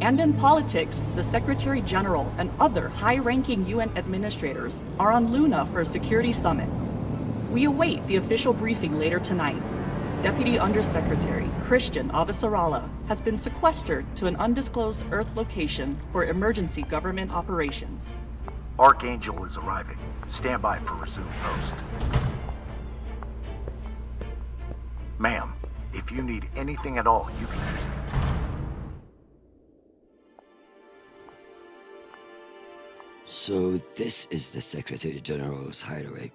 And in politics, the Secretary General and other high-ranking UN administrators are on Luna for a security summit. We await the official briefing later tonight. Deputy Undersecretary Chrisjen Avasarala has been sequestered to an undisclosed Earth location for emergency government operations. Archangel is arriving. Stand by for resume post. Ma'am, if you need anything at all, you can use it. So this is the Secretary General's hideaway.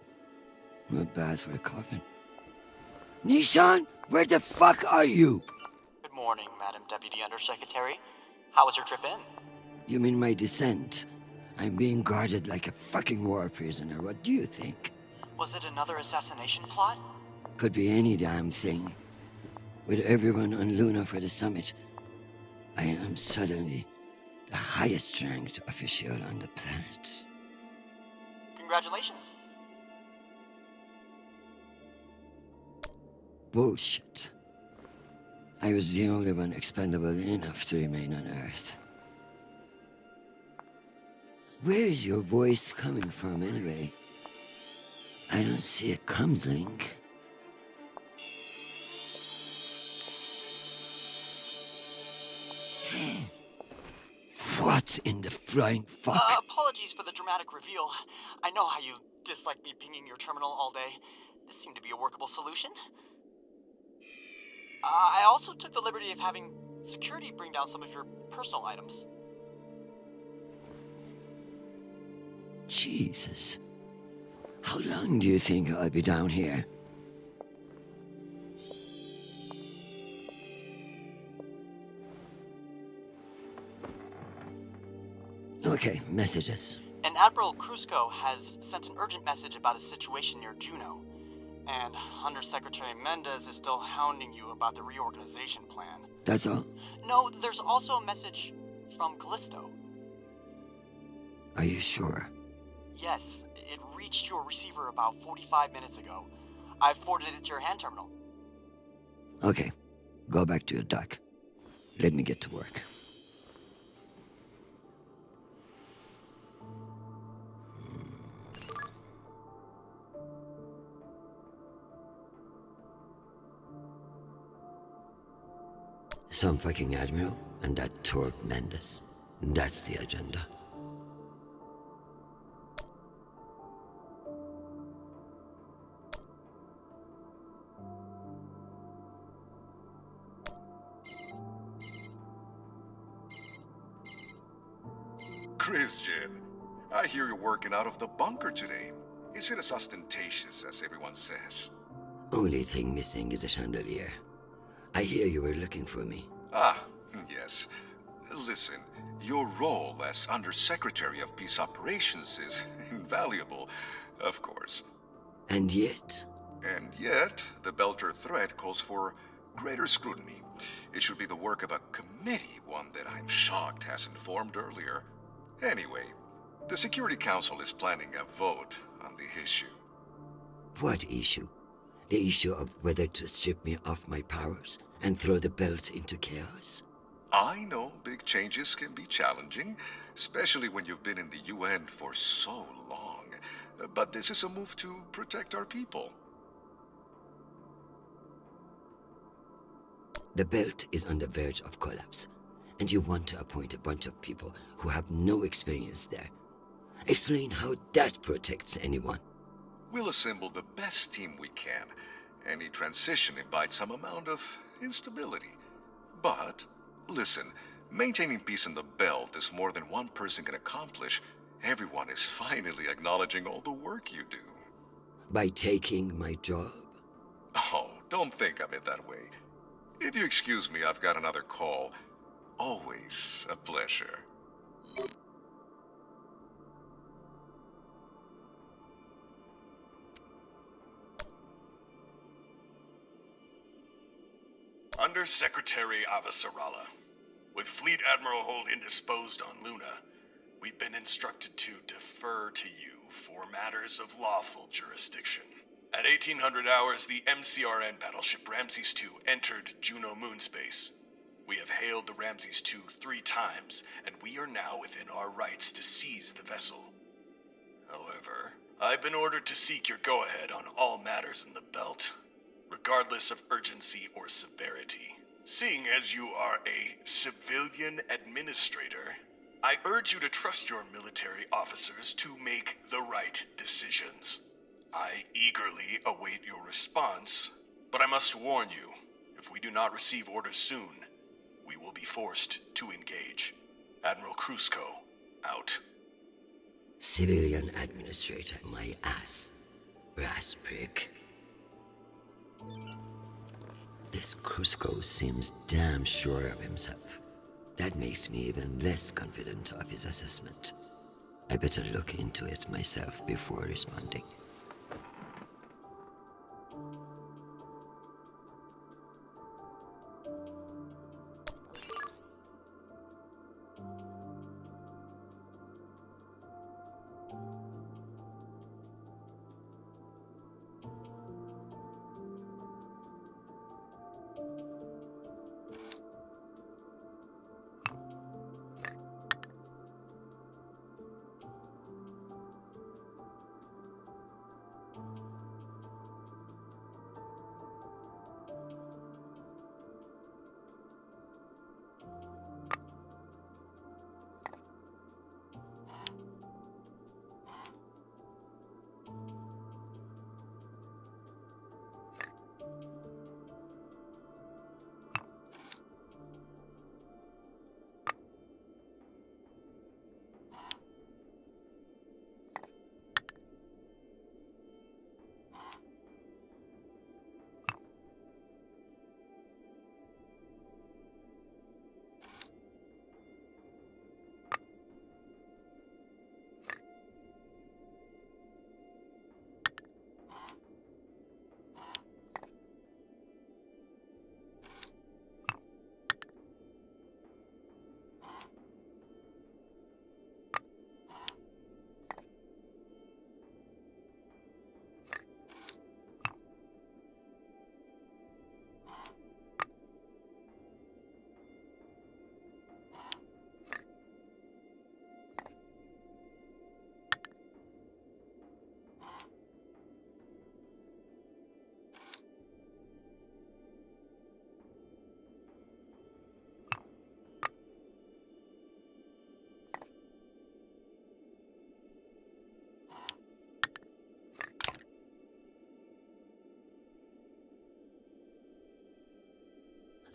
Not bad for a coffin. Nishan, where the fuck are you? Good morning, Madam Deputy Undersecretary. How was your trip in? You mean my descent? I'm being guarded like a fucking war prisoner. What do you think? Was it another assassination plot? Could be any damn thing. With everyone on Luna for the summit, I am suddenly the highest ranked official on the planet. Congratulations. Bullshit. I was the only one expendable enough to remain on Earth. Where is your voice coming from, anyway? I don't see a comms link. What in the flying fuck? Apologies for the dramatic reveal. I know how you dislike me pinging your terminal all day. This seemed to be a workable solution. I also took the liberty of having security bring down some of your personal items. Jesus. How long do you think I'll be down here? Okay, messages. And Admiral Krusco has sent an urgent message about a situation near Juno. And Undersecretary Mendez is still hounding you about the reorganization plan. That's all? No, there's also a message from Kallisto. Are you sure? Yes, it reached your receiver about 45 minutes ago. I've forwarded it to your hand terminal. Okay, go back to your dock. Let me get to work. Some fucking admiral and that Torb Mendes. That's the agenda. Chrisjen, I hear you're working out of the bunker today. Is it as ostentatious as everyone says? Only thing missing is a chandelier. I hear you were looking for me. Ah, yes. Listen, your role as Undersecretary of Peace Operations is invaluable, of course. And yet? And yet, the Belter threat calls for greater scrutiny. It should be the work of a committee, one that I'm shocked hasn't formed earlier. Anyway, the Security Council is planning a vote on the issue. What issue? The issue of whether to strip me of my powers and throw the belt into chaos? I know big changes can be challenging, especially when you've been in the UN for so long. But this is a move to protect our people. The belt is on the verge of collapse, and you want to appoint a bunch of people who have no experience there. Explain how that protects anyone. We'll assemble the best team we can. Any transition invites some amount of instability. But, listen, maintaining peace in the belt is more than one person can accomplish. Everyone is finally acknowledging all the work you do. By taking my job? Oh, don't think of it that way. If you excuse me, I've got another call. Always a pleasure. Undersecretary Avasarala. With Fleet Admiral Hold indisposed on Luna, we've been instructed to defer to you for matters of lawful jurisdiction. At 1800 hours, the MCRN battleship Ramses II entered Juno moon space. We have hailed the Ramses II 3 times, and we are now within our rights to seize the vessel. However, I've been ordered to seek your go-ahead on all matters in the belt, regardless of urgency or severity. Seeing as you are a civilian administrator, I urge you to trust your military officers to make the right decisions. I eagerly await your response, but I must warn you, if we do not receive orders soon, we will be forced to engage. Admiral Krusko, out. Civilian administrator, my ass. Brass prick. This Krusko seems damn sure of himself. That makes me even less confident of his assessment. I better look into it myself before responding.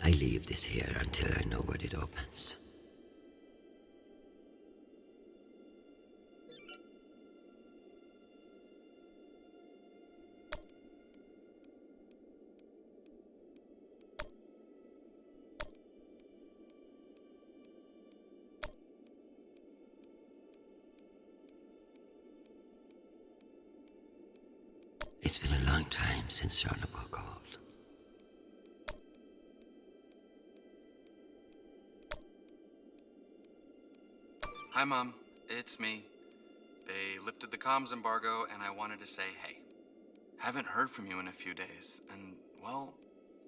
I leave this here until I know what it opens. It's been a long time since Jonathan called. Hi, Mom. It's me. They lifted the comms embargo, and I wanted to say hey. Haven't heard from you in a few days, and, well,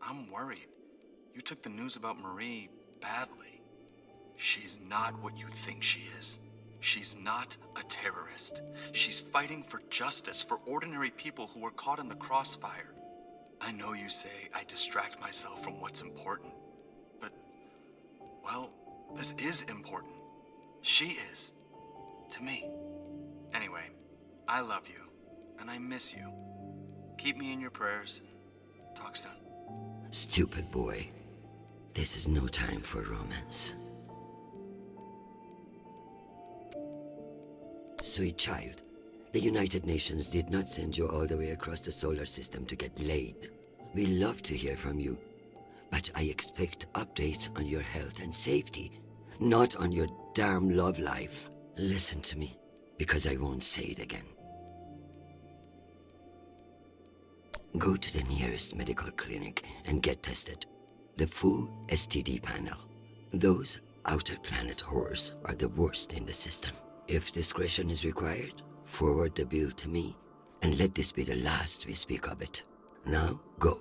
I'm worried. You took the news about Marie badly. She's not what you think she is. She's not a terrorist. She's fighting for justice for ordinary people who were caught in the crossfire. I know you say I distract myself from what's important, but, well, this is important. She is. To me. Anyway, I love you, and I miss you. Keep me in your prayers. Talk soon. Stupid boy. This is no time for romance. Sweet child, the United Nations did not send you all the way across the solar system to get laid. We love to hear from you, but I expect updates on your health and safety, not on your damn love life. Listen to me, because I won't say it again. Go to the nearest medical clinic and get tested. The full STD panel. Those outer planet whores are the worst in the system. If discretion is required, forward the bill to me, and let this be the last we speak of it. Now, go.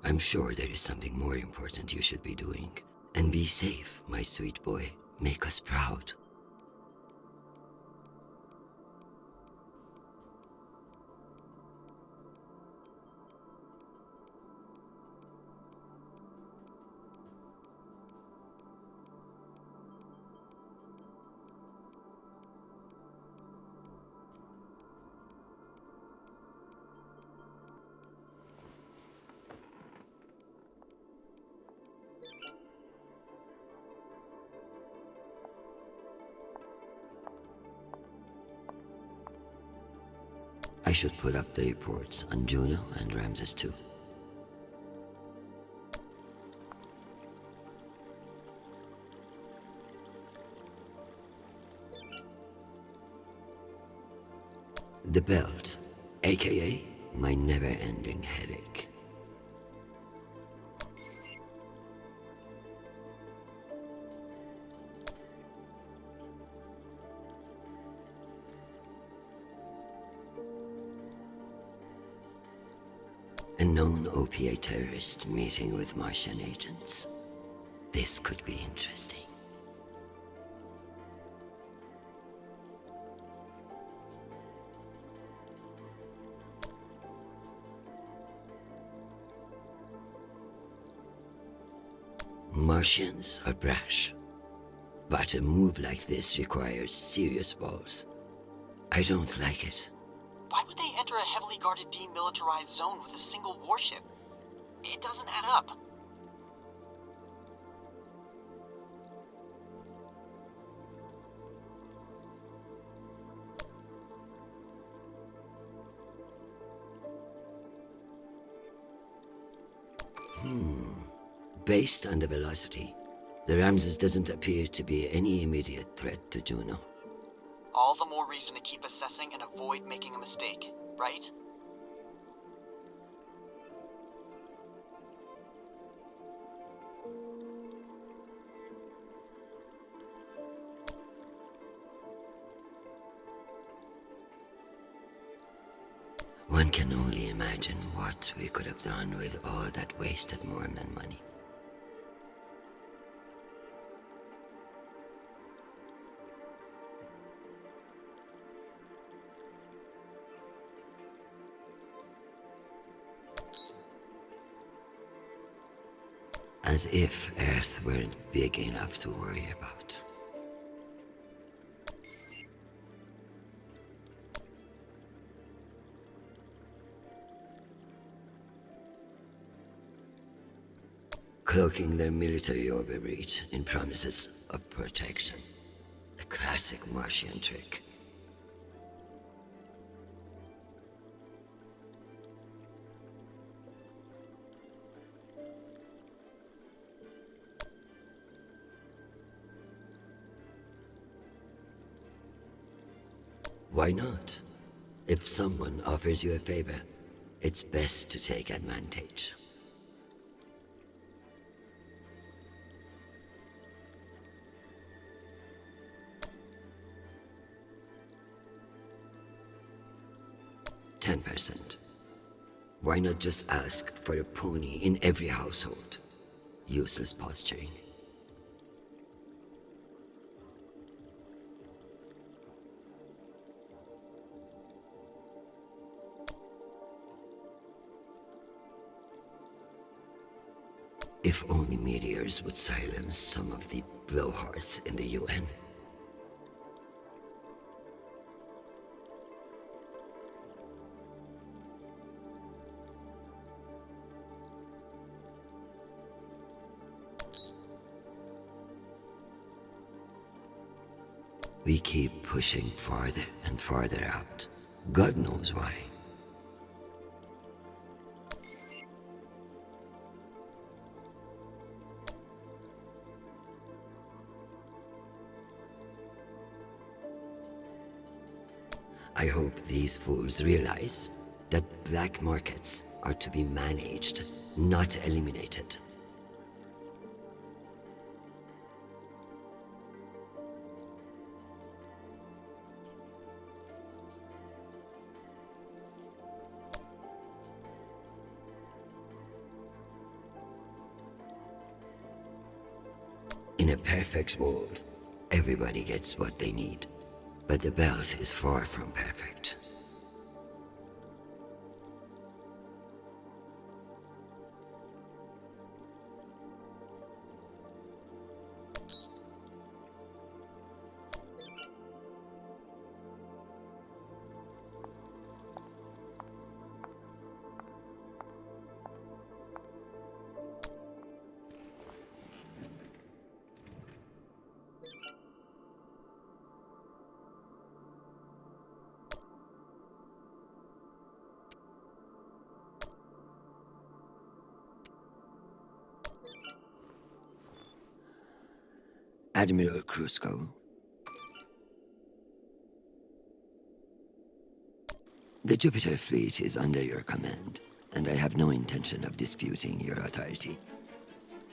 I'm sure there is something more important you should be doing. And be safe, my sweet boy. Make us proud. I should put up the reports on Juno and Ramses too. The belt, aka my never-ending headache. A known opiate terrorist meeting with Martian agents. This could be interesting. Martians are brash, but a move like this requires serious balls. I don't like it. Why would they enter a heavily guarded demilitarized zone with a single warship? It doesn't add up. Based on the velocity, the Ramses doesn't appear to be any immediate threat to Juno. All the more reason to keep assessing and avoid making a mistake, right? One can only imagine what we could have done with all that wasted Mormon money. As if Earth weren't big enough to worry about. Cloaking their military overreach in promises of protection. A classic Martian trick. Why not? If someone offers you a favor, it's best to take advantage. $10%. Why not just ask for a pony in every household? Useless posturing. If only meteors would silence some of the blowhards in the UN. We keep pushing farther and farther out. God knows why. I hope these fools realize that black markets are to be managed, not eliminated. In a perfect world, everybody gets what they need. But the belt is far from perfect. Admiral Krusko. The Jupiter fleet is under your command, and I have no intention of disputing your authority.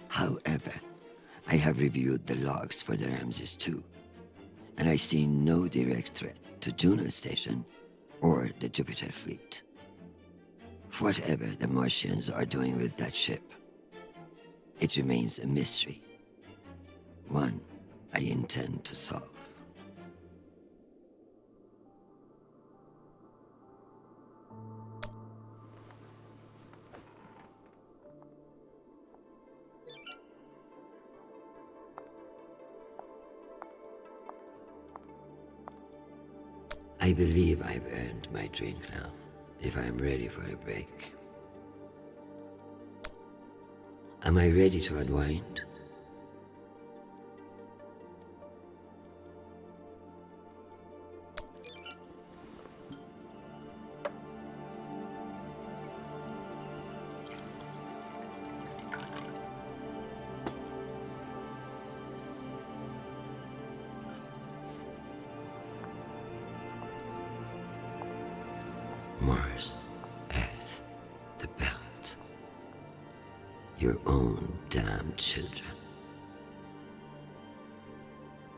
However, I have reviewed the logs for the Ramses II, and I see no direct threat to Juno Station or the Jupiter fleet. Whatever the Martians are doing with that ship, it remains a mystery. One I intend to solve. I believe I've earned my drink now, if I'm ready for a break. Am I ready to unwind? Mars, Earth, the belt. Your own damn children.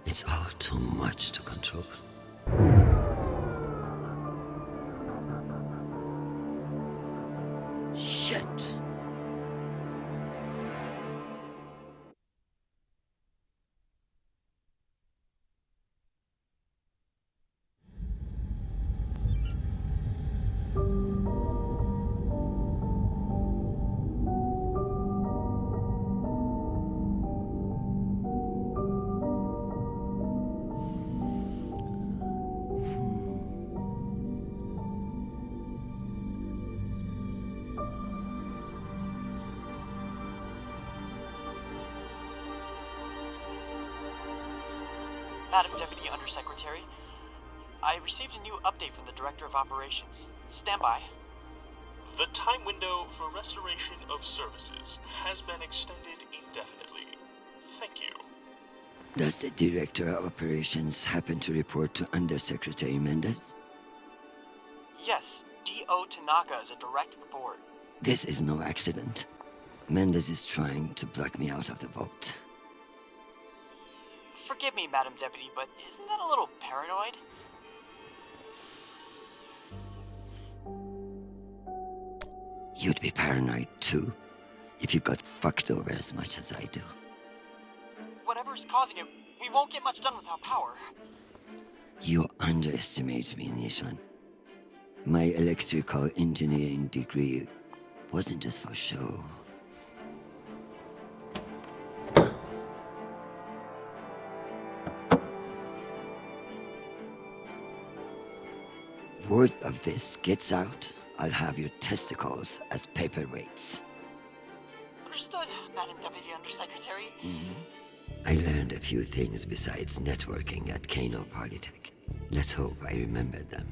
It's all too much to control. Shit! Madam Deputy Undersecretary, I received a new update from the Director of Operations. Stand by. The time window for restoration of services has been extended indefinitely. Thank you. Does the Director of Operations happen to report to Undersecretary Mendez? Yes, D.O. Tanaka is a direct report. This is no accident. Mendez is trying to block me out of the vote. Forgive me, Madam Deputy, but isn't that a little paranoid? You'd be paranoid too, if you got fucked over as much as I do. Whatever's causing it, we won't get much done without power. You underestimate me, Nishan. My electrical engineering degree wasn't just for show. Word of this gets out, I'll have your testicles as paperweights. Understood, Madam Deputy Undersecretary. I learned a few things besides networking at Kano Polytech. Let's hope I remember them.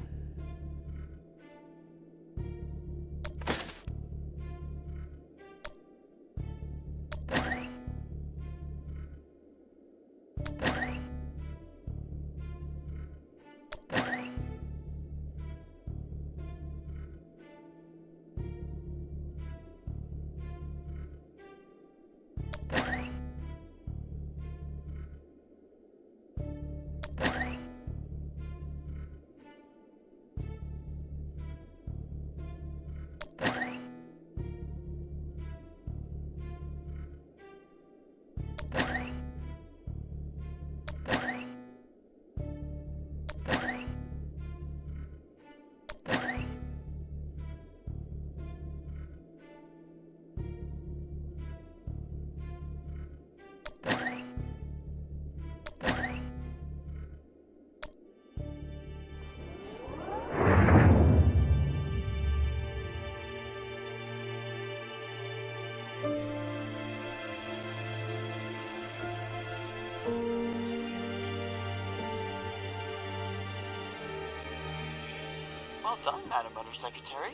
Well done, Madam Undersecretary.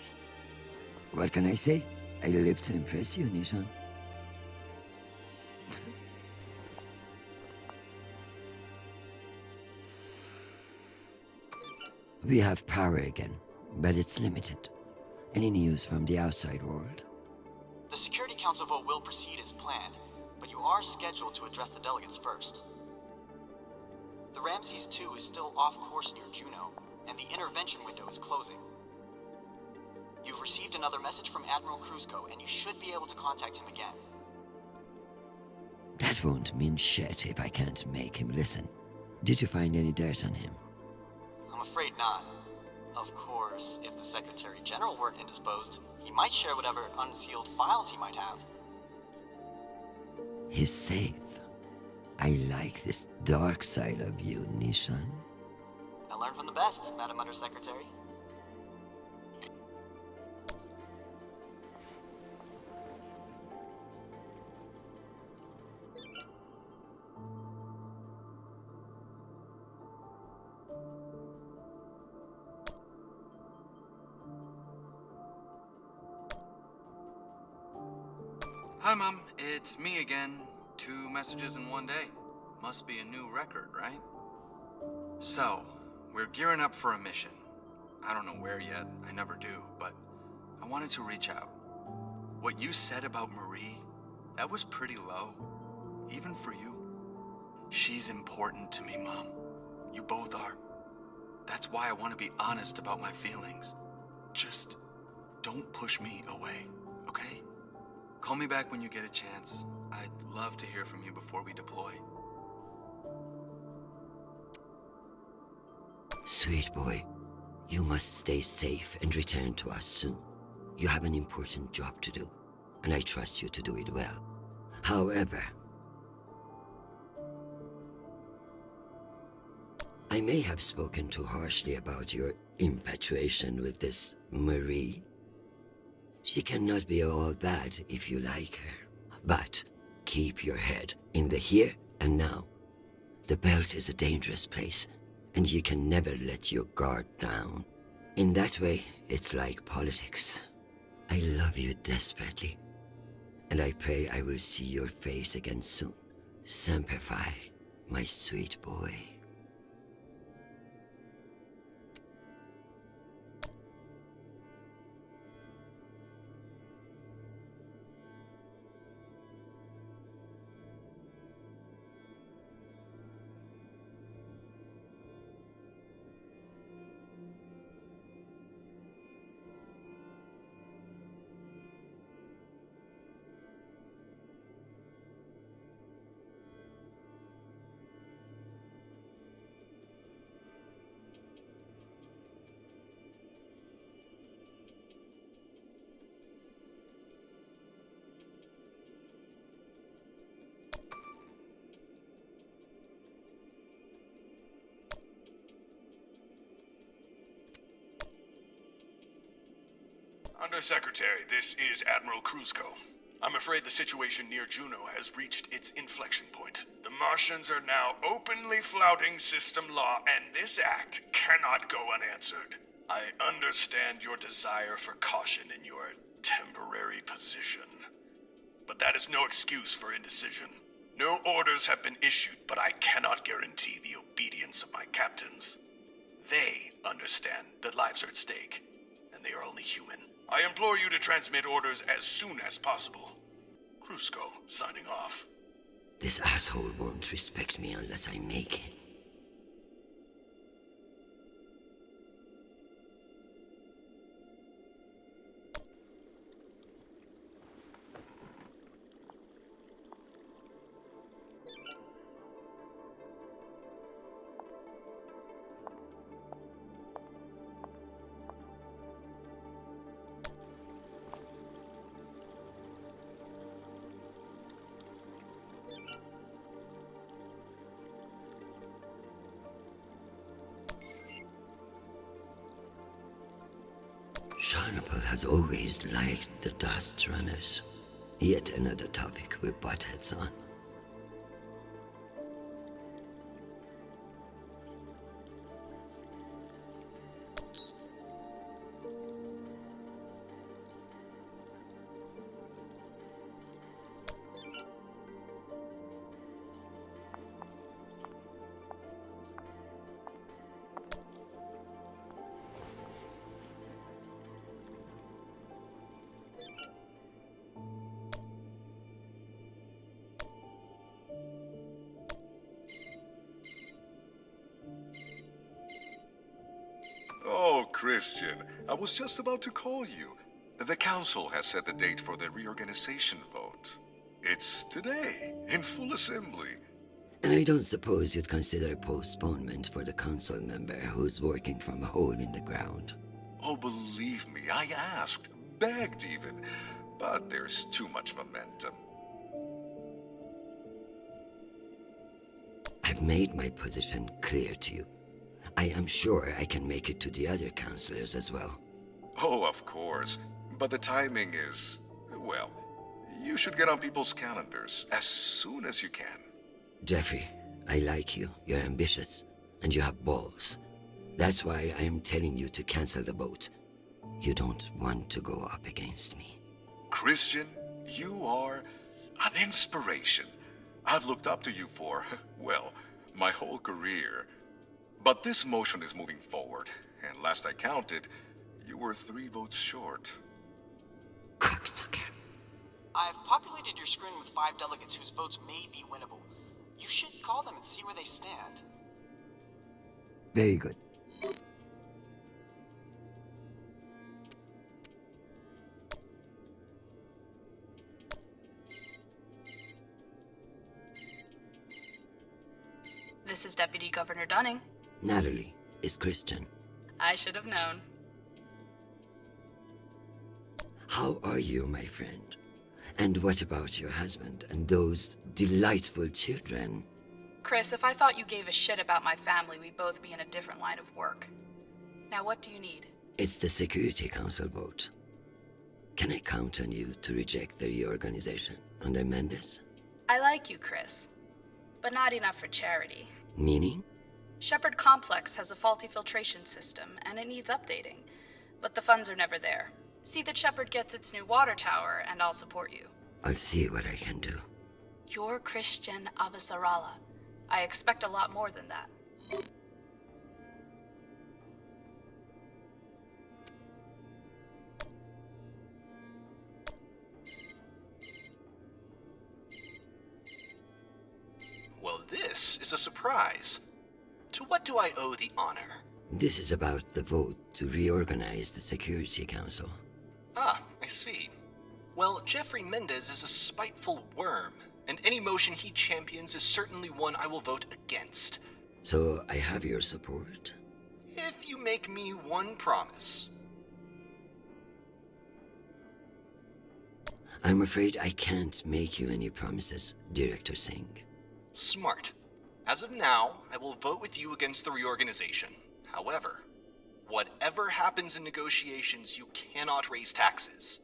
What can I say? I live to impress you, Nishan. We have power again, but it's limited. Any news from the outside world? The Security Council vote will proceed as planned, but you are scheduled to address the delegates first. The Ramses 2 is still off course near Juno, and the intervention window is closing. You've received another message from Admiral Kruzko, and you should be able to contact him again. That won't mean shit if I can't make him listen. Did you find any dirt on him? I'm afraid not. Of course, if the Secretary General weren't indisposed, he might share whatever unsealed files he might have. He's safe. I like this dark side of you, Nishan. I learned from the best, Madam Undersecretary. Hi, Mom. It's me again. 2 messages in one day. Must be a new record, right? So, we're gearing up for a mission. I don't know where yet, I never do, but I wanted to reach out. What you said about Marie, that was pretty low. Even for you. She's important to me, Mom. You both are. That's why I want to be honest about my feelings. Just don't push me away, okay? Call me back when you get a chance. I'd love to hear from you before we deploy. Sweet boy, you must stay safe and return to us soon. You have an important job to do, and I trust you to do it well. However, I may have spoken too harshly about your infatuation with this Marie. She cannot be all bad if you like her. But keep your head in the here and now. The belt is a dangerous place, and you can never let your guard down. In that way, it's like politics. I love you desperately, and I pray I will see your face again soon. Semper Fi, my sweet boy. Undersecretary, this is Admiral Kruzko. I'm afraid the situation near Juno has reached its inflection point. The Martians are now openly flouting system law, and this act cannot go unanswered. I understand your desire for caution in your temporary position, but that is no excuse for indecision. No orders have been issued, but I cannot guarantee the obedience of my captains. They understand that lives are at stake, and they are only human. I implore you to transmit orders as soon as possible. Kruzko, signing off. This asshole won't respect me unless I make him. Sharnapal has always liked the Dust Runners. Yet another topic we butt heads on. Chrisjen, I was just about to call you. The council has set the date for the reorganization vote. It's today, in full assembly. And I don't suppose you'd consider a postponement for the council member who's working from a hole in the ground. Oh, believe me, I asked, begged even, but there's too much momentum. I've made my position clear to you. I am sure I can make it to the other councillors as well. Oh, of course, but the timing is, well, you should get on people's calendars as soon as you can. Jeffrey, I like you. You're ambitious, and you have balls. That's why I am telling you to cancel the vote. You don't want to go up against me. Chrisjen, you are an inspiration. I've looked up to you for, well, my whole career. But this motion is moving forward, and last I counted, you were 3 votes short. Cocksucker. I've populated your screen with 5 delegates whose votes may be winnable. You should call them and see where they stand. Very good. This is Deputy Governor Dunning. Natalie is Christian. I should have known. How are you, my friend? And what about your husband and those delightful children? Chris, if I thought you gave a shit about my family, we'd both be in a different line of work. Now, what do you need? It's the Security Council vote. Can I count on you to reject the reorganization under Mendes? I like you, Chris. But not enough for charity. Meaning? Shepherd Complex has a faulty filtration system, and it needs updating. But the funds are never there. See that Shepherd gets its new water tower, and I'll support you. I'll see what I can do. You're Chrisjen Avasarala. I expect a lot more than that. Well, this is a surprise. To what do I owe the honor? This is about the vote to reorganize the Security Council. Ah, I see. Well, Jeffrey Mendez is a spiteful worm, and any motion he champions is certainly one I will vote against. So I have your support? If you make me one promise. I'm afraid I can't make you any promises, Director Singh. Smart. As of now, I will vote with you against the reorganization. However, whatever happens in negotiations, you cannot raise taxes.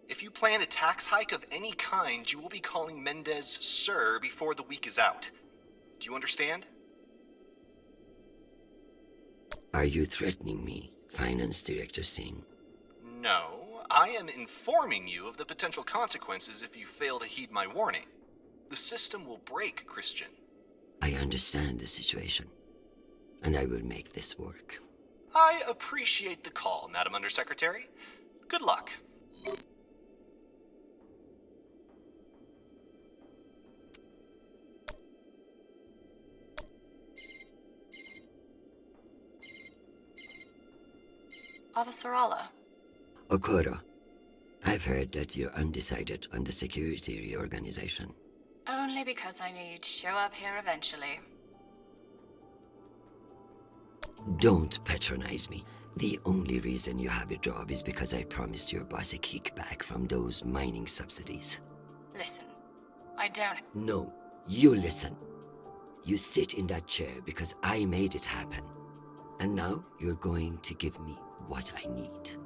If you plan a tax hike of any kind, you will be calling Mendez Sir before the week is out. Do you understand? Are you threatening me, Finance Director Singh? No, I am informing you of the potential consequences if you fail to heed my warning. The system will break, Chrisjen. I understand the situation, and I will make this work. I appreciate the call, Madam Undersecretary. Good luck. Avasarala. Okoro, I've heard that you're undecided on the security reorganization. Only because I knew you'd show up here eventually. Don't patronize me. The only reason you have a job is because I promised your boss a kickback from those mining subsidies. Listen, I don't... No, you listen. You sit in that chair because I made it happen. And now you're going to give me what I need.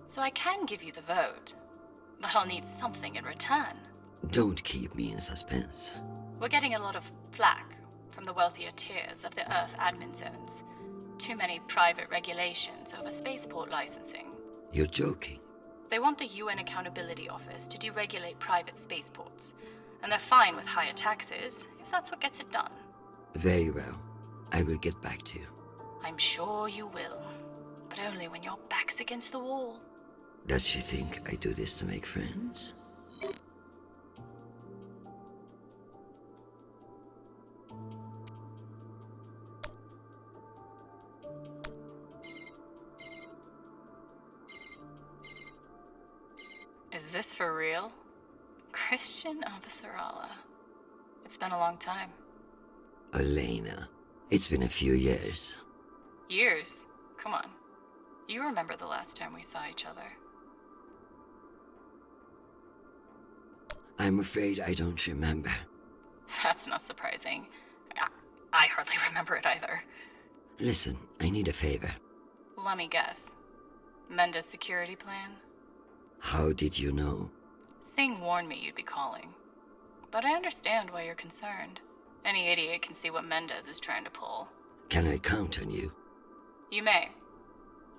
So I can give you the vote, but I'll need something in return. Don't keep me in suspense. We're getting a lot of flack from the wealthier tiers of the Earth admin zones. Too many private regulations over spaceport licensing. You're joking. They want the UN Accountability Office to deregulate private spaceports, and they're fine with higher taxes if that's what gets it done. Very well. I will get back to you. I'm sure you will, but only when your back's against the wall. Does she think I do this to make friends? Is this for real? Chrisjen Avasarala. It's been a long time. Elena, it's been a few years. Years? Come on. You remember the last time we saw each other. I'm afraid I don't remember. That's not surprising. I hardly remember it either. Listen, I need a favor. Let me guess. Menda's security plan? How did you know? Singh warned me you'd be calling. But I understand why you're concerned. Any idiot can see what Mendez is trying to pull. Can I count on you? You may.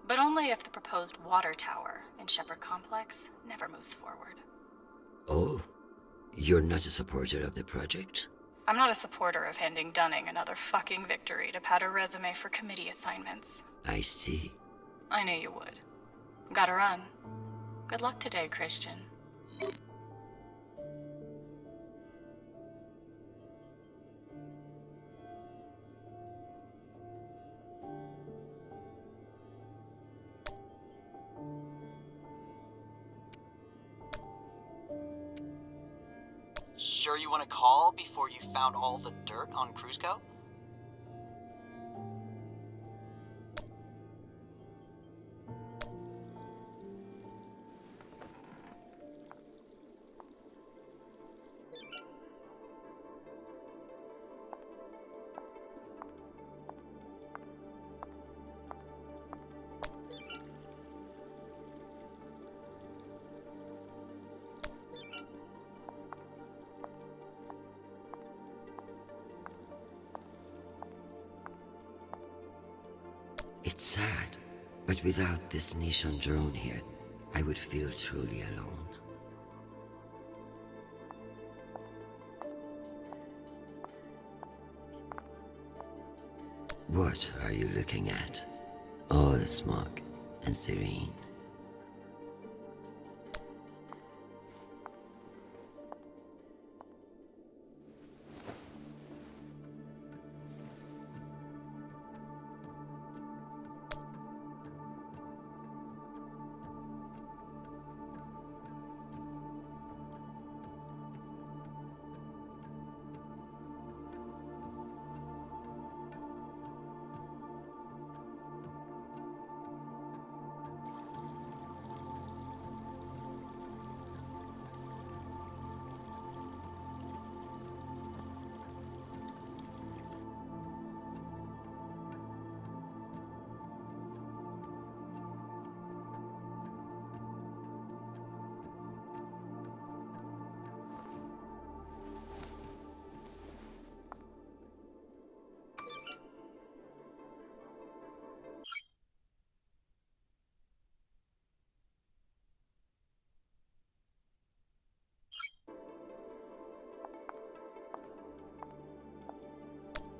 But only if the proposed water tower in Shepherd Complex never moves forward. Oh, you're not a supporter of the project? I'm not a supporter of handing Dunning another fucking victory to pad her resume for committee assignments. I see. I knew you would. Gotta run. Good luck today, Chrisjen. Sure you want to call before you found all the dirt on Cruzco? It's sad, but without this Nishan drone here, I would feel truly alone. What are you looking at? All the smog and serene.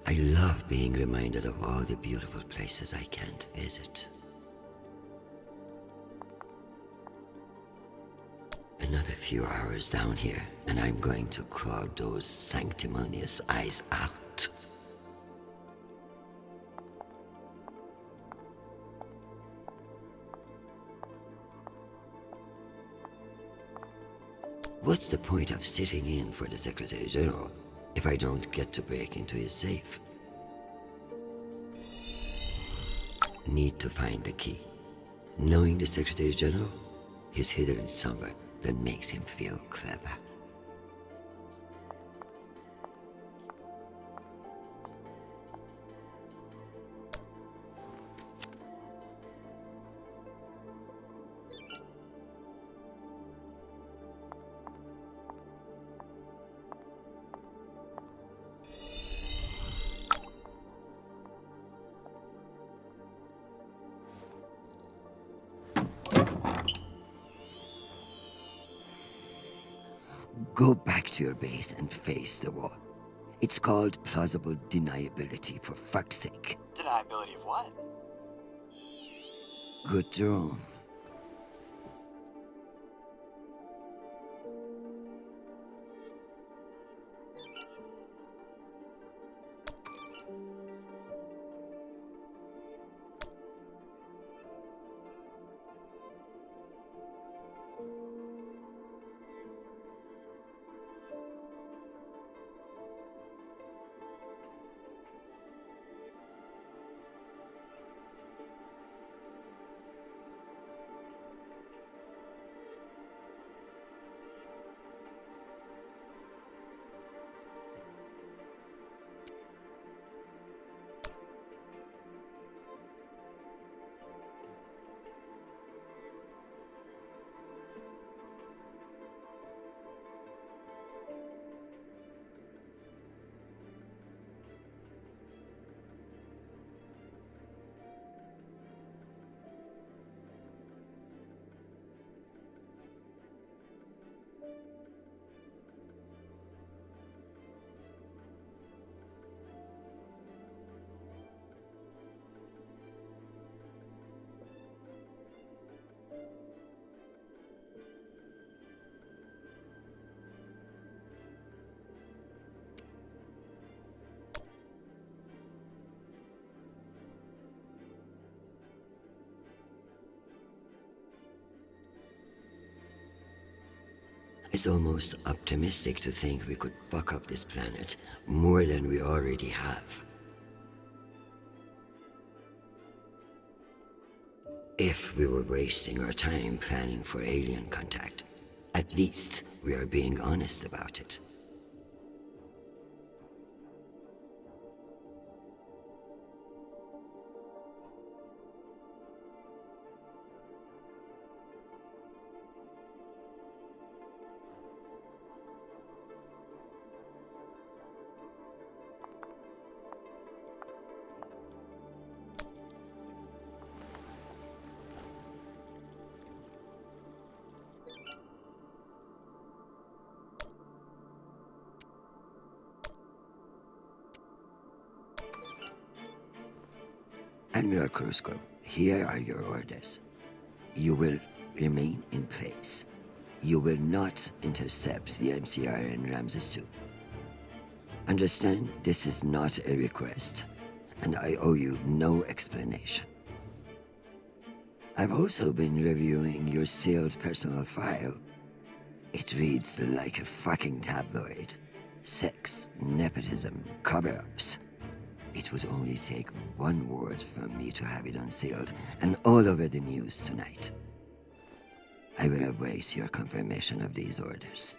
I love being reminded of all the beautiful places I can't visit. Another few hours down here, and I'm going to claw those sanctimonious eyes out. What's the point of sitting in for the Secretary General if I don't get to break into his safe? Need to find the key. Knowing the Secretary General, he's hidden somewhere that makes him feel clever. Go back to your base and face the wall. It's called plausible deniability, for fuck's sake. Deniability of what? Good drone. It's almost optimistic to think we could fuck up this planet more than we already have. If we were wasting our time planning for alien contact, at least we are being honest about it. Admiral Krusko, here are your orders. You will remain in place. You will not intercept the MCR in Ramses II. Understand, this is not a request, and I owe you no explanation. I've also been reviewing your sealed personal file. It reads like a fucking tabloid. Sex, nepotism, cover-ups. It would only take one word from me to have it unsealed and all over the news tonight. I will await your confirmation of these orders.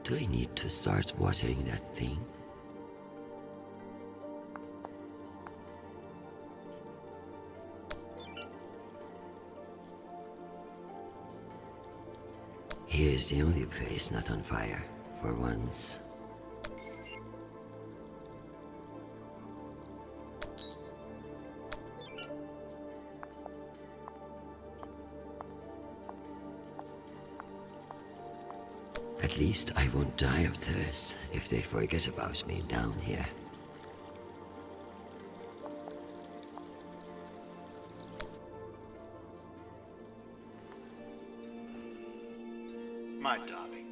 Do I need to start watering that thing? Here's the only place not on fire, for once. At least I won't die of thirst if they forget about me down here. My darling,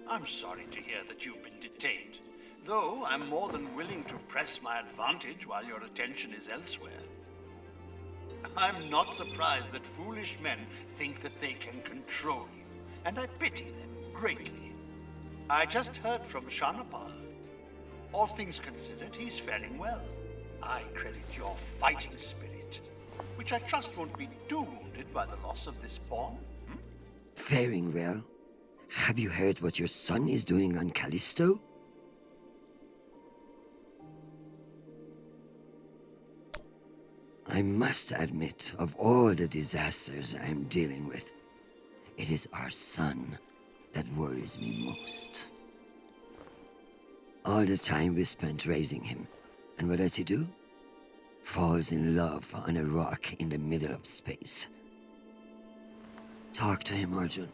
I'm sorry to hear that you've been detained, though I'm more than willing to press my advantage while your attention is elsewhere. I'm not surprised that foolish men think that they can control you, and I pity them greatly. I just heard from Shanapal. All things considered, he's faring well. I credit your fighting spirit, which I trust won't be too wounded by the loss of this pawn. Faring well? Have you heard what your son is doing on Kallisto? I must admit, of all the disasters I am dealing with, it is our son that worries me most. All the time we spent raising him, and what does he do? Falls in love on a rock in the middle of space. Talk to him, Arjun.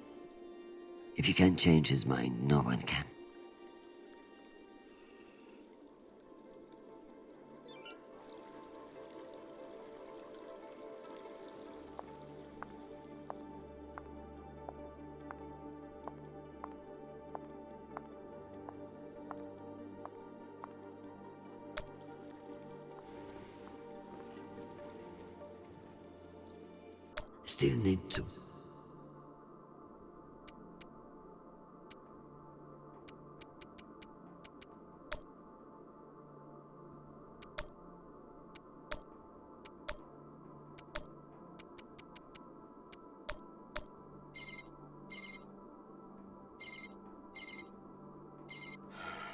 If you can't change his mind, no one can. Still need to.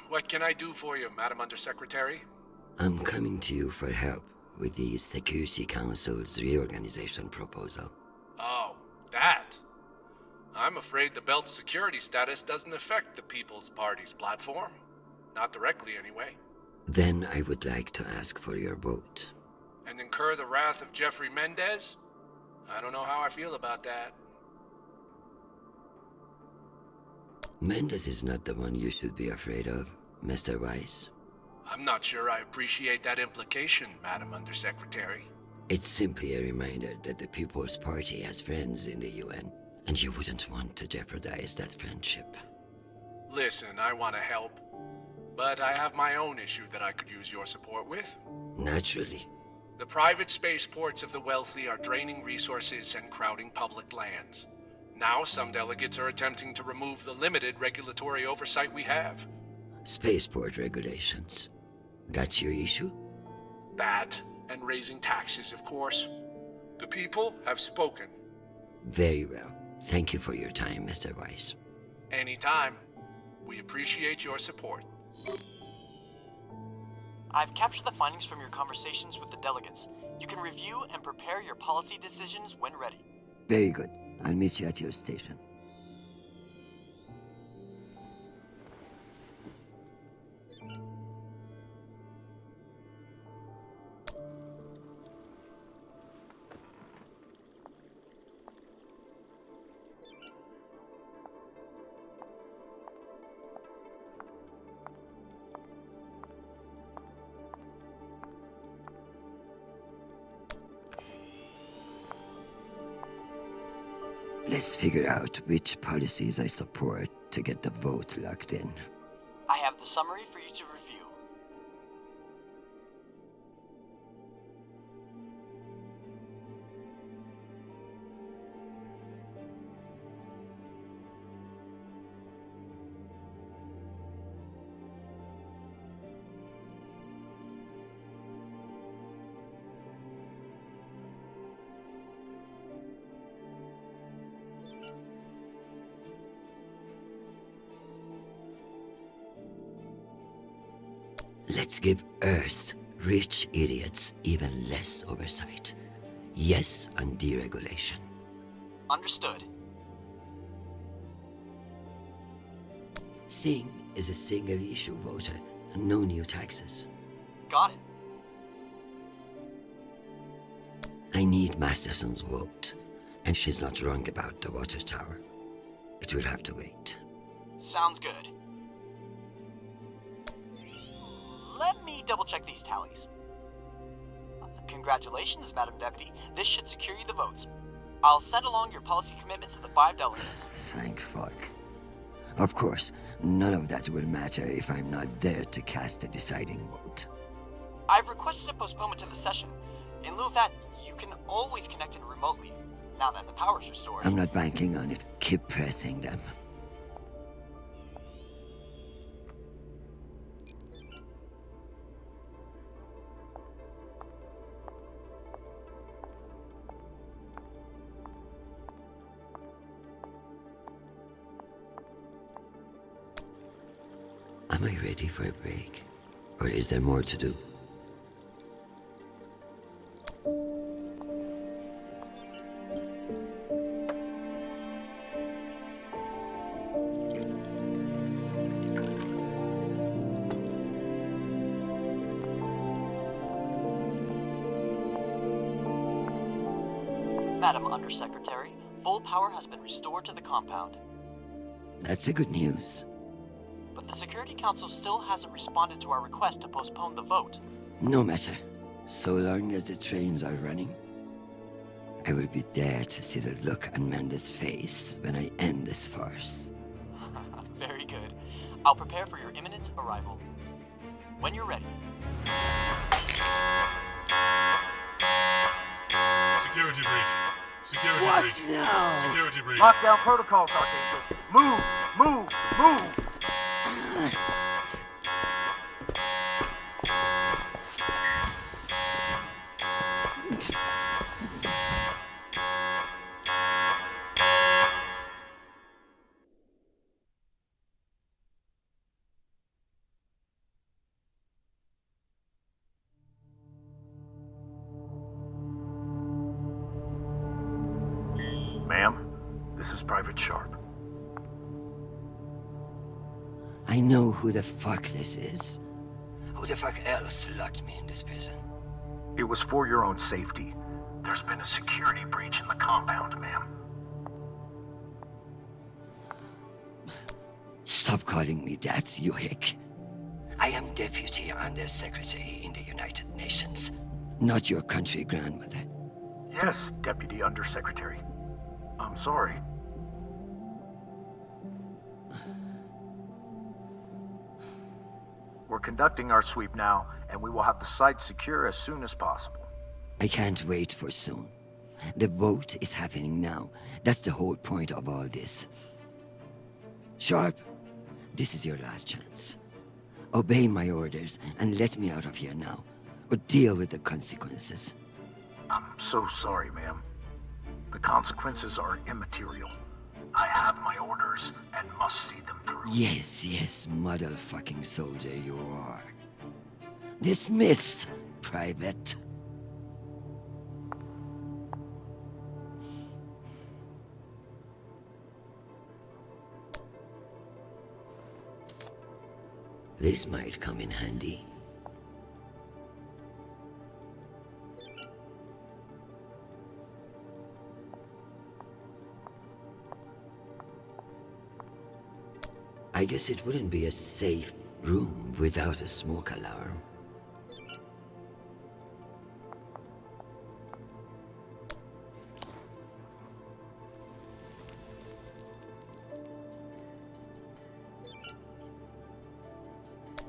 What can I do for you, Madam Undersecretary? I'm coming to you for help with the Security Council's reorganization proposal. Oh, that? I'm afraid the belt's security status doesn't affect the People's Party's platform. Not directly, anyway. Then I would like to ask for your vote. And incur the wrath of Jeffrey Mendez? I don't know how I feel about that. Mendez is not the one you should be afraid of, Mr. Weiss. I'm not sure I appreciate that implication, Madam Undersecretary. It's simply a reminder that the People's Party has friends in the UN, and you wouldn't want to jeopardize that friendship. Listen, I want to help, but I have my own issue that I could use your support with. Naturally. The private spaceports of the wealthy are draining resources and crowding public lands. Now some delegates are attempting to remove the limited regulatory oversight we have. Spaceport regulations. That's your issue? That, and raising taxes, of course. The people have spoken. Very well. Thank you for your time, Mr. Weiss. Anytime. We appreciate your support. I've captured the findings from your conversations with the delegates. You can review and prepare your policy decisions when ready. Very good. I'll meet you at your station. Let's figure out which policies I support to get the vote locked in. I have the summary for you to review. Let's give Earth rich idiots even less oversight. Yes on deregulation. Understood. Singh is a single-issue voter, and no new taxes. Got it. I need Masterson's vote, and she's not wrong about the water tower. It will have to wait. Sounds good. Let me double-check these tallies. Congratulations, Madam Deputy. This should secure you the votes. I'll send along your policy commitments to the 5 delegates. Thank fuck. Of course, none of that will matter if I'm not there to cast the deciding vote. I've requested a postponement to the session. In lieu of that, you can always connect in remotely, now that the power's restored. I'm not banking on it. Keep pressing them. Am I ready for a break? Or is there more to do? Madam Undersecretary, full power has been restored to the compound. That's the good news. But the Security Council still hasn't responded to our request to postpone the vote. No matter. So long as the trains are running, I will be there to see the look on Amanda's face when I end this farce. Very good. I'll prepare for your imminent arrival. When you're ready. Security breach. Security What? breach. No. Security breach. Lockdown protocols, Archangel. Move! Move! Move! Ma'am, this is Private Sharp. I know who the fuck this is. Who the fuck else locked me in this prison? It was for your own safety. There's been a security breach in the compound, ma'am. Stop calling me that, you hick. I am Deputy Undersecretary in the United Nations, not your country grandmother. Yes, Deputy Undersecretary. I'm sorry. We're conducting our sweep now, and we will have the site secure as soon as possible. I can't wait for soon. The vote is happening now. That's the whole point of all this. Sharp, this is your last chance. Obey my orders and let me out of here now, or deal with the consequences. I'm so sorry, ma'am. The consequences are immaterial. I have my orders and must see them through. Yes, motherfucking soldier you are. Dismissed, Private. This might come in handy. I guess it wouldn't be a safe room without a smoke alarm.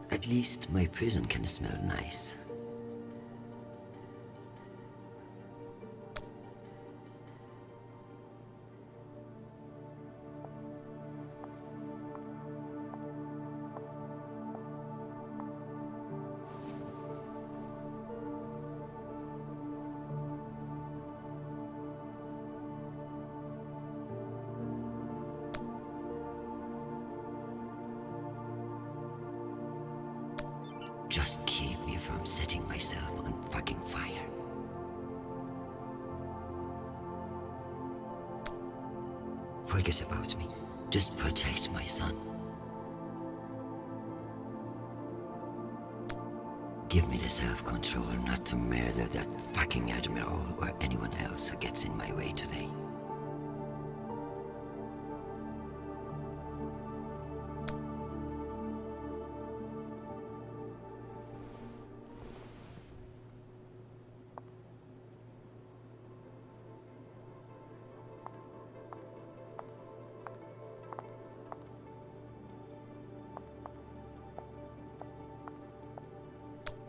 At least my prison can smell nice. Just keep me from setting myself on fucking fire. Forget about me. Just protect my son. Give me the self-control not to murder that fucking Admiral or anyone else who gets in my way today.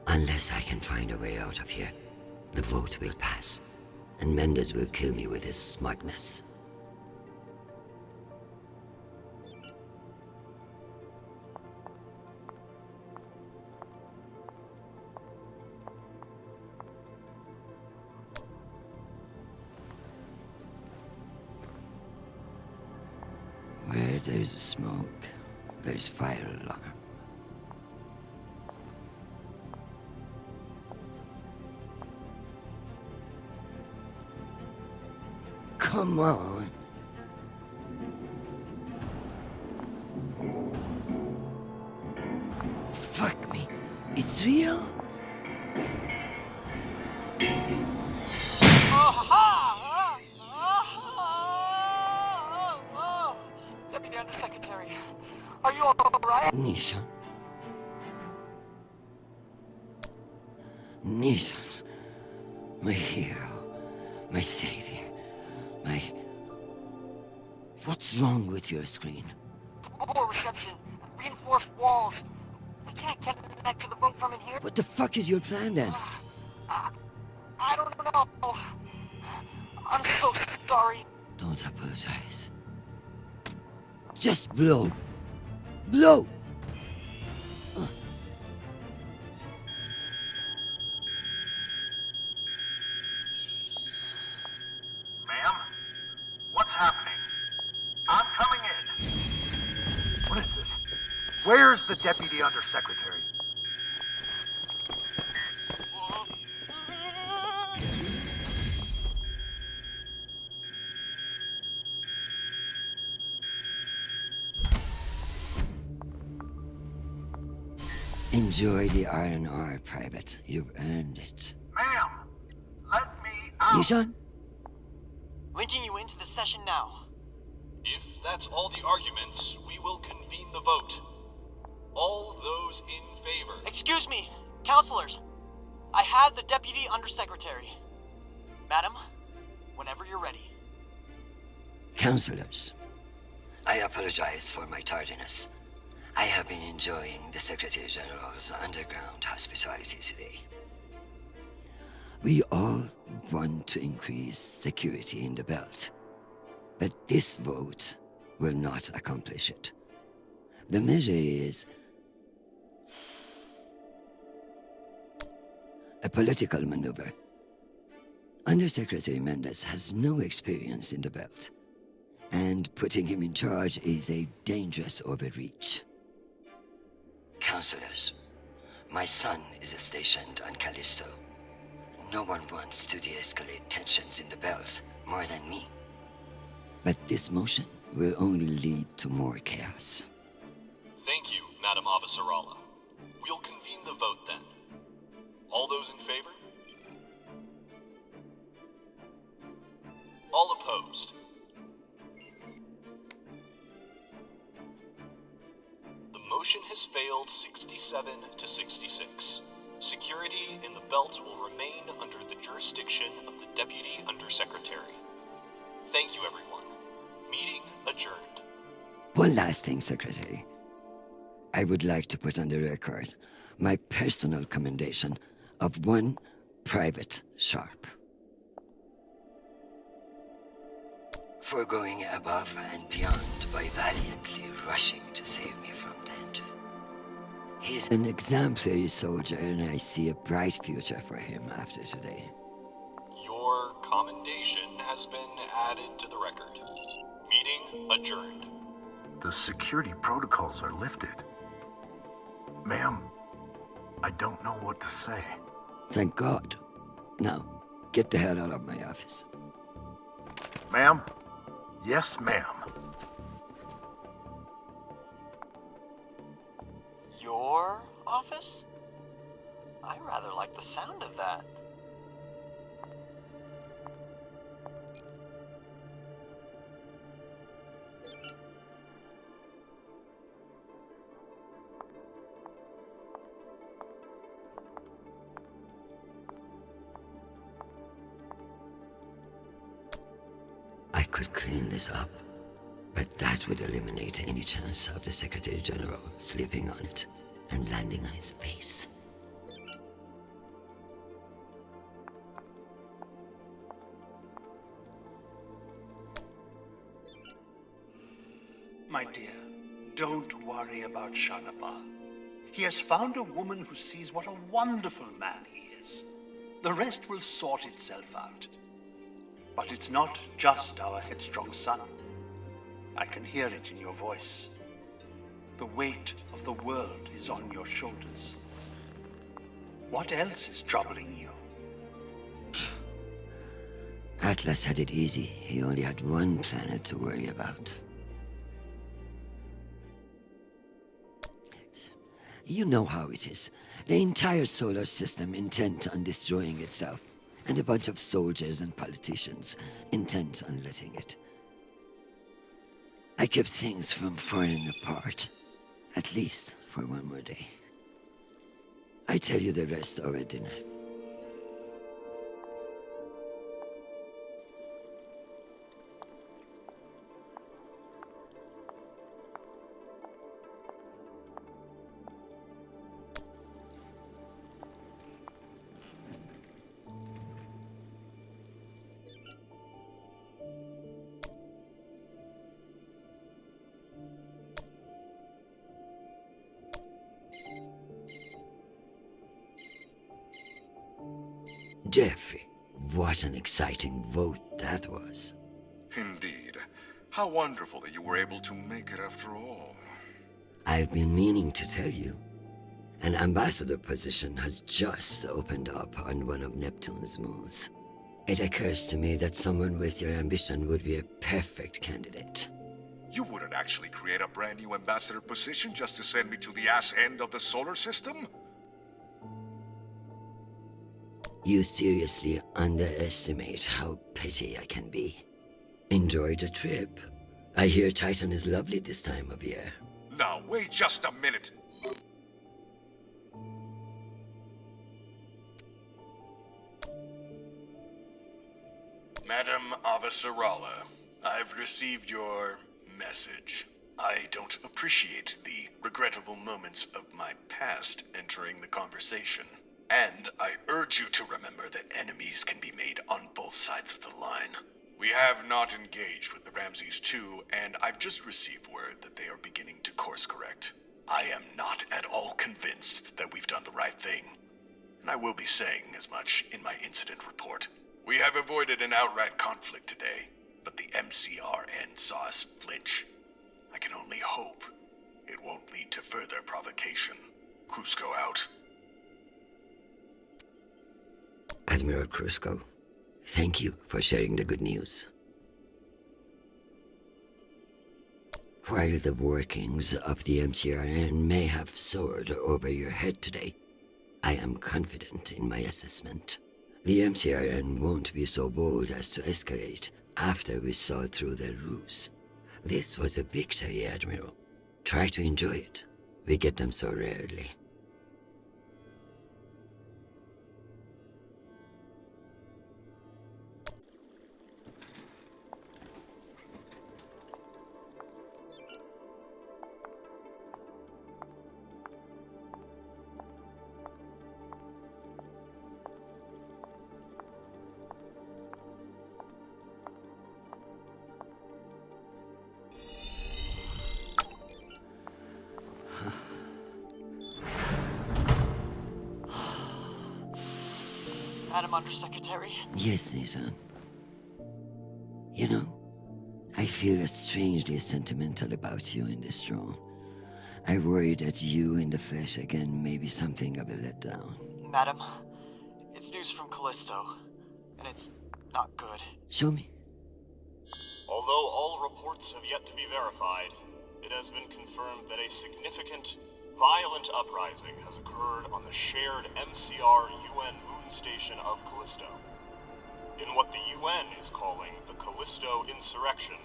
Unless I can find a way out of here, the vote will pass, and Mendes will kill me with his smugness. Where there's smoke, there's fire alarm. Come on. Fuck me. It's real? Deputy Undersecretary, are you alright? Nisha. Nisha. My hero. My savior. What's wrong with your screen? Poor reception. Reinforced walls. We can't connect to the room from in here. What the fuck is your plan then? I don't know. I'm so sorry. Don't apologize. Just blow. Blow! Ma'am? What's happening? I'm coming in. What is this? Where's the Deputy Undersecretary? Enjoy the R&R, Private. You've earned it. Ma'am, let me out. Nishan? Linking you into the session now. If that's all the arguments, we will convene the vote. All those in favor. Excuse me, counselors. I have the Deputy Undersecretary. Madam, whenever you're ready. Counselors, I apologize for my tardiness. I have been enjoying the Secretary General's underground hospitality today. We all want to increase security in the belt, but this vote will not accomplish it. The measure is a political maneuver. Undersecretary Mendes has no experience in the belt, and putting him in charge is a dangerous overreach. Counselors, my son is stationed on Kallisto. No one wants to de-escalate tensions in the belt more than me. But this motion will only lead to more chaos. Thank you, Madam Avasarala. We'll convene the vote then. All those in favor? All opposed? The motion has failed 67 to 66. Security in the belt will remain under the jurisdiction of the Deputy Undersecretary. Thank you, everyone. Meeting adjourned. One last thing, Secretary. I would like to put on the record my personal commendation of one Private Sharp. For going above and beyond by valiantly rushing to save me from danger. He's an exemplary soldier, and I see a bright future for him after today. Your commendation has been added to the record. Meeting adjourned. The security protocols are lifted. Ma'am, I don't know what to say. Thank God. Now, get the hell out of my office. Ma'am? Yes, ma'am. Your office? I rather like the sound of that. I could clean this up, but that would eliminate any chance of the Secretary General sleeping on it and landing on his face. My dear, don't worry about Shanapal. He has found a woman who sees what a wonderful man he is. The rest will sort itself out. But it's not just our headstrong son. I can hear it in your voice. The weight of the world is on your shoulders. What else is troubling you? Atlas had it easy. He only had one planet to worry about. You know how it is. The entire solar system intent on destroying itself, and a bunch of soldiers and politicians intent on letting it. I kept things from falling apart, at least for one more day. I tell you the rest over dinner. Jeffrey, what an exciting vote that was. Indeed. How wonderful that you were able to make it after all. I've been meaning to tell you. An ambassador position has just opened up on one of Neptune's moons. It occurs to me that someone with your ambition would be a perfect candidate. You wouldn't actually create a brand new ambassador position just to send me to the ass end of the solar system? You seriously underestimate how petty I can be. Enjoy the trip. I hear Titan is lovely this time of year. Now, wait just a minute. Madam Avasarala, I've received your message. I don't appreciate the regrettable moments of my past entering the conversation. And I urge you to remember that enemies can be made on both sides of the line. We have not engaged with the Ramses II, and I've just received word that they are beginning to course correct. I am not at all convinced that we've done the right thing, and I will be saying as much in my incident report. We have avoided an outright conflict today, but the MCRN saw us flinch. I can only hope it won't lead to further provocation. Cusco out. Admiral Cusco, thank you for sharing the good news. While the workings of the MCRN may have soared over your head today, I am confident in my assessment. The MCRN won't be so bold as to escalate after we saw through their ruse. This was a victory, Admiral. Try to enjoy it. We get them so rarely. Madam Undersecretary? Yes, Nathan. You know, I feel strangely sentimental about you in this role. I worry that you in the flesh again may be something of a letdown. Madam, it's news from Kallisto, and it's not good. Show me. Although all reports have yet to be verified, it has been confirmed that a significant, violent uprising has occurred on the shared MCR-UN moon station of Kallisto. In what the UN is calling the Kallisto insurrection,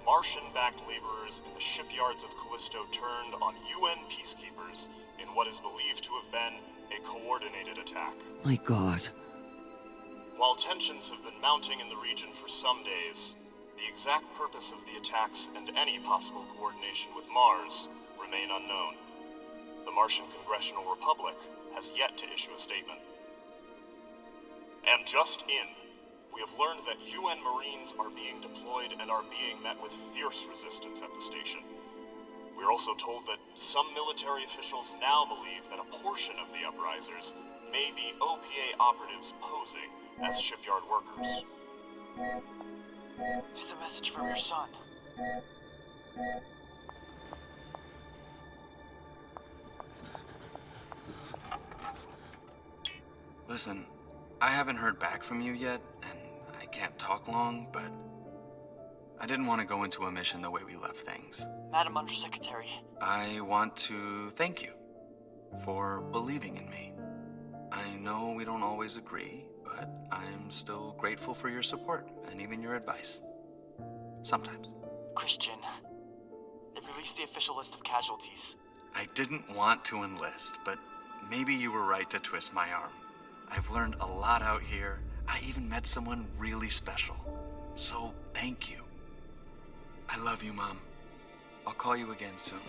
Martian-backed laborers in the shipyards of Kallisto turned on UN peacekeepers in what is believed to have been a coordinated attack. My God. While tensions have been mounting in the region for some days, the exact purpose of the attacks and any possible coordination with Mars remain unknown. The Martian Congressional Republic has yet to issue a statement. And just in, we have learned that UN Marines are being deployed and are being met with fierce resistance at the station. We are also told that some military officials now believe that a portion of the uprisers may be OPA operatives posing as shipyard workers. It's a message from your son. Listen, I haven't heard back from you yet, and I can't talk long, but I didn't want to go into a mission the way we left things. Madam Undersecretary. I want to thank you for believing in me. I know we don't always agree, but I'm still grateful for your support and even your advice. Sometimes. Chrisjen, they've released the official list of casualties. I didn't want to enlist, but maybe you were right to twist my arm. I've learned a lot out here. I even met someone really special. So, thank you. I love you, Mom. I'll call you again soon.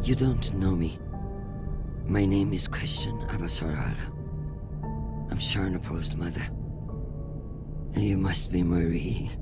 You don't know me. My name is Chrisjen Avasarala. I'm Sharnapol's mother. And you must be Marie.